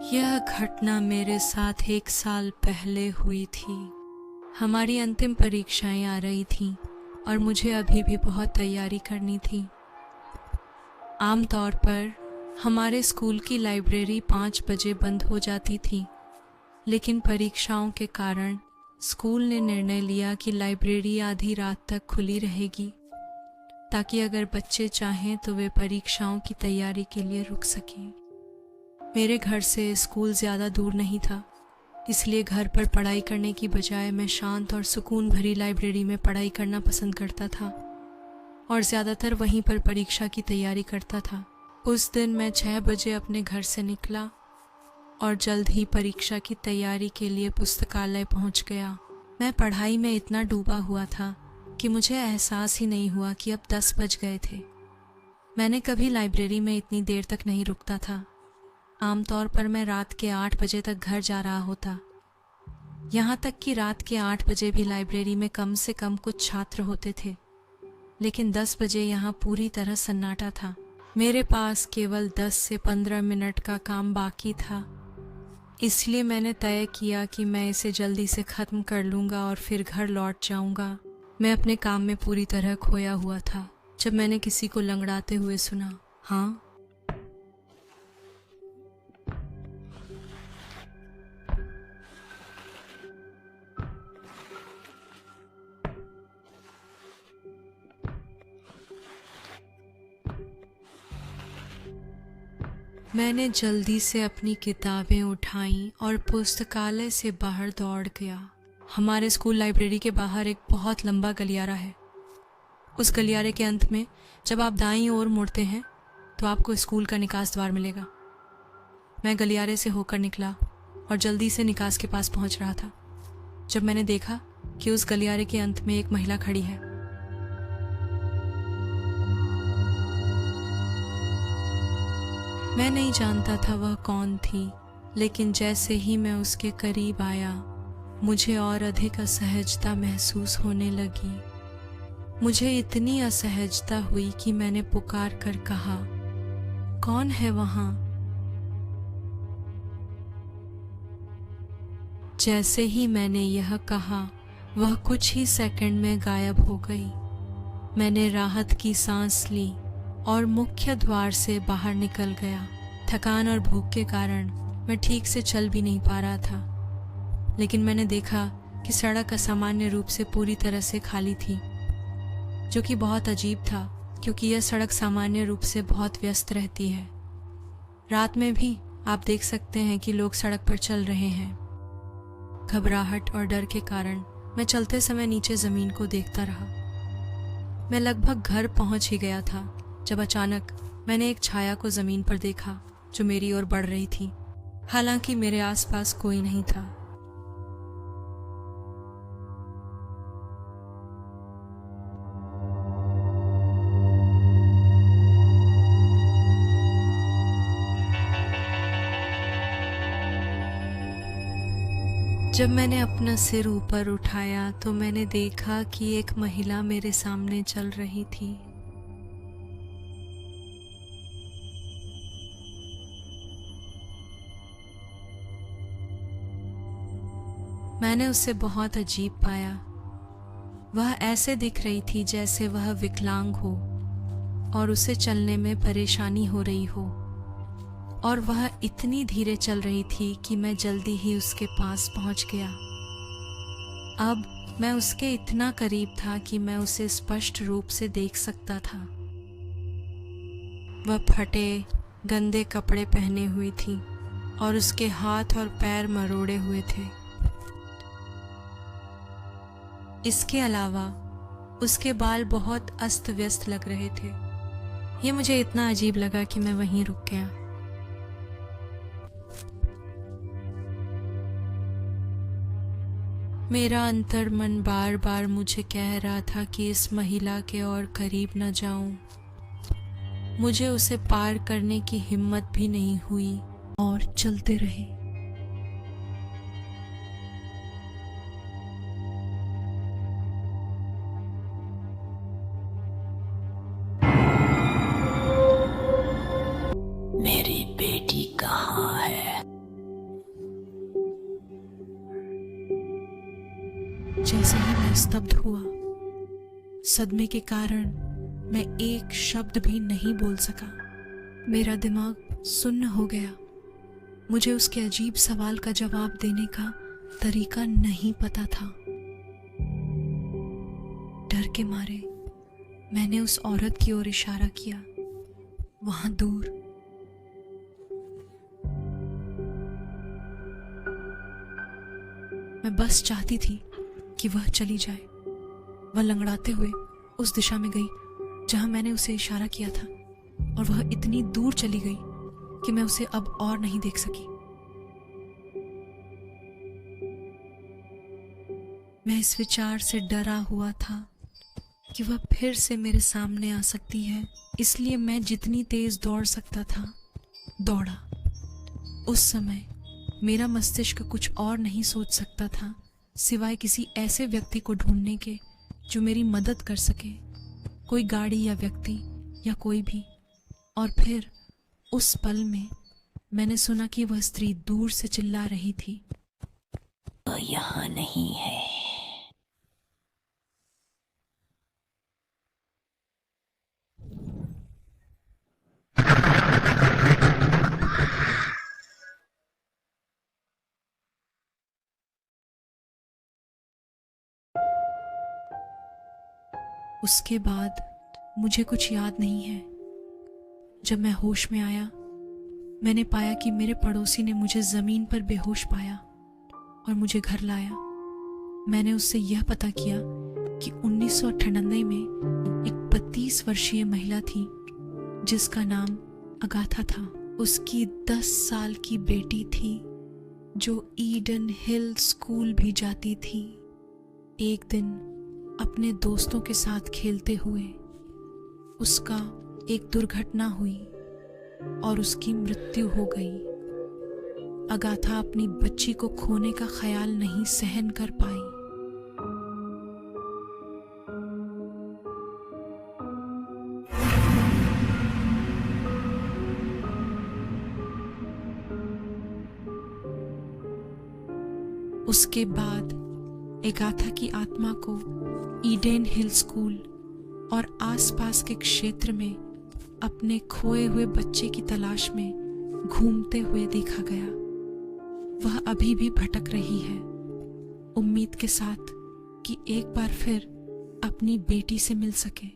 यह घटना मेरे साथ 1 साल पहले हुई थी। हमारी अंतिम परीक्षाएं आ रही थीं और मुझे अभी भी बहुत तैयारी करनी थी। आमतौर पर हमारे स्कूल की लाइब्रेरी 5 बजे बंद हो जाती थी, लेकिन परीक्षाओं के कारण स्कूल ने निर्णय लिया कि लाइब्रेरी आधी रात तक खुली रहेगी, ताकि अगर बच्चे चाहें तो वे परीक्षाओं की तैयारी के लिए रुक सकें। मेरे घर से स्कूल ज़्यादा दूर नहीं था, इसलिए घर पर पढ़ाई करने की बजाय मैं शांत और सुकून भरी लाइब्रेरी में पढ़ाई करना पसंद करता था और ज़्यादातर वहीं पर परीक्षा की तैयारी करता था। उस दिन मैं 6 बजे अपने घर से निकला और जल्द ही परीक्षा की तैयारी के लिए पुस्तकालय पहुंच गया। मैं पढ़ाई में इतना डूबा हुआ था कि मुझे एहसास ही नहीं हुआ कि अब 10 बज गए थे। मैंने कभी लाइब्रेरी में इतनी देर तक नहीं रुकता था। आमतौर पर मैं रात के 8 बजे तक घर जा रहा होता। यहाँ तक कि रात के 8 बजे भी लाइब्रेरी में कम से कम कुछ छात्र होते थे, लेकिन 10 बजे यहाँ पूरी तरह सन्नाटा था। मेरे पास केवल 10 से 15 मिनट का काम बाकी था, इसलिए मैंने तय किया कि मैं इसे जल्दी से ख़त्म कर लूँगा और फिर घर लौट जाऊँगा। मैं अपने काम में पूरी तरह खोया हुआ था जब मैंने किसी को लंगड़ाते हुए सुना। हाँ, मैंने जल्दी से अपनी किताबें उठाईं और पुस्तकालय से बाहर दौड़ गया। हमारे स्कूल लाइब्रेरी के बाहर एक बहुत लंबा गलियारा है। उस गलियारे के अंत में जब आप दाईं ओर मुड़ते हैं तो आपको स्कूल का निकास द्वार मिलेगा। मैं गलियारे से होकर निकला और जल्दी से निकास के पास पहुंच रहा था जब मैंने देखा कि उस गलियारे के अंत में एक महिला खड़ी है। मैं नहीं जानता था वह कौन थी, लेकिन जैसे ही मैं उसके करीब आया मुझे और अधिक असहजता महसूस होने लगी। मुझे इतनी असहजता हुई कि मैंने पुकार कर कहा, कौन है वहाँ? जैसे ही मैंने यह कहा वह कुछ ही सेकंड में गायब हो गई। मैंने राहत की सांस ली और मुख्य द्वार से बाहर निकल गया। थकान और भूख के कारण मैं ठीक से चल भी नहीं पा रहा था, लेकिन मैंने देखा कि सड़क असामान्य रूप से पूरी तरह से खाली थी, जो कि बहुत अजीब था क्योंकि यह सड़क सामान्य रूप से बहुत व्यस्त रहती है। रात में भी आप देख सकते हैं कि लोग सड़क पर चल रहे हैं। घबराहट और डर के कारण मैं चलते समय नीचे ज़मीन को देखता रहा। मैं लगभग घर पहुंच ही गया था जब अचानक मैंने एक छाया को ज़मीन पर देखा जो मेरी ओर बढ़ रही थी, हालांकि मेरे आसपास कोई नहीं था। जब मैंने अपना सिर ऊपर उठाया तो मैंने देखा कि एक महिला मेरे सामने चल रही थी। मैंने उसे बहुत अजीब पाया। वह ऐसे दिख रही थी जैसे वह विकलांग हो और उसे चलने में परेशानी हो रही हो, और वह इतनी धीरे चल रही थी कि मैं जल्दी ही उसके पास पहुंच गया। अब मैं उसके इतना करीब था कि मैं उसे स्पष्ट रूप से देख सकता था। वह फटे, गंदे कपड़े पहने हुई थी और उसके हाथ और पैर मरोड़े हुए थे। इसके अलावा उसके बाल बहुत अस्त व्यस्त लग रहे थे। ये मुझे इतना अजीब लगा कि मैं वहीं रुक गया। मेरा अंतर्मन बार बार मुझे कह रहा था कि इस महिला के और करीब न जाऊं। मुझे उसे पार करने की हिम्मत भी नहीं हुई और चलते रहे। मेरी बेटी कहाँ है? मैं स्तब्ध हुआ। सदमे के कारण मैं एक शब्द भी नहीं बोल सका। मेरा दिमाग सुन्न हो गया। मुझे उसके अजीब सवाल का जवाब देने का तरीका नहीं पता था। डर के मारे मैंने उस औरत की ओर इशारा किया, वहां दूर। मैं बस चाहती थी कि वह चली जाए। वह लंगड़ाते हुए उस दिशा में गई जहां मैंने उसे इशारा किया था, और वह इतनी दूर चली गई कि मैं उसे अब और नहीं देख सकी। मैं इस विचार से डरा हुआ था कि वह फिर से मेरे सामने आ सकती है, इसलिए मैं जितनी तेज दौड़ सकता था दौड़ा। उस समय मेरा मस्तिष्क कुछ और नहीं सोच सकता था सिवाय किसी ऐसे व्यक्ति को ढूंढने के जो मेरी मदद कर सके, कोई गाड़ी या व्यक्ति या कोई भी। और फिर उस पल में मैंने सुना कि वह स्त्री दूर से चिल्ला रही थी, वह यहाँ नहीं है। उसके बाद मुझे कुछ याद नहीं है। जब मैं होश में आया, मैंने पाया कि मेरे पड़ोसी ने मुझे जमीन पर बेहोश पाया और मुझे घर लाया। मैंने उससे यह पता किया कि 1998 में एक 32 वर्षीय महिला थी जिसका नाम अगाथा था। उसकी 10 साल की बेटी थी जो ईडन हिल स्कूल भी जाती थी। एक दिन अपने दोस्तों के साथ खेलते हुए उसका एक दुर्घटना हुई और उसकी मृत्यु हो गई। अगाथा अपनी बच्ची को खोने का ख्याल नहीं सहन कर पाई। उसके बाद अगाथा की आत्मा को ईडन हिल स्कूल और आसपास के क्षेत्र में अपने खोए हुए बच्चे की तलाश में घूमते हुए देखा गया। वह अभी भी भटक रही है, उम्मीद के साथ कि एक बार फिर अपनी बेटी से मिल सके।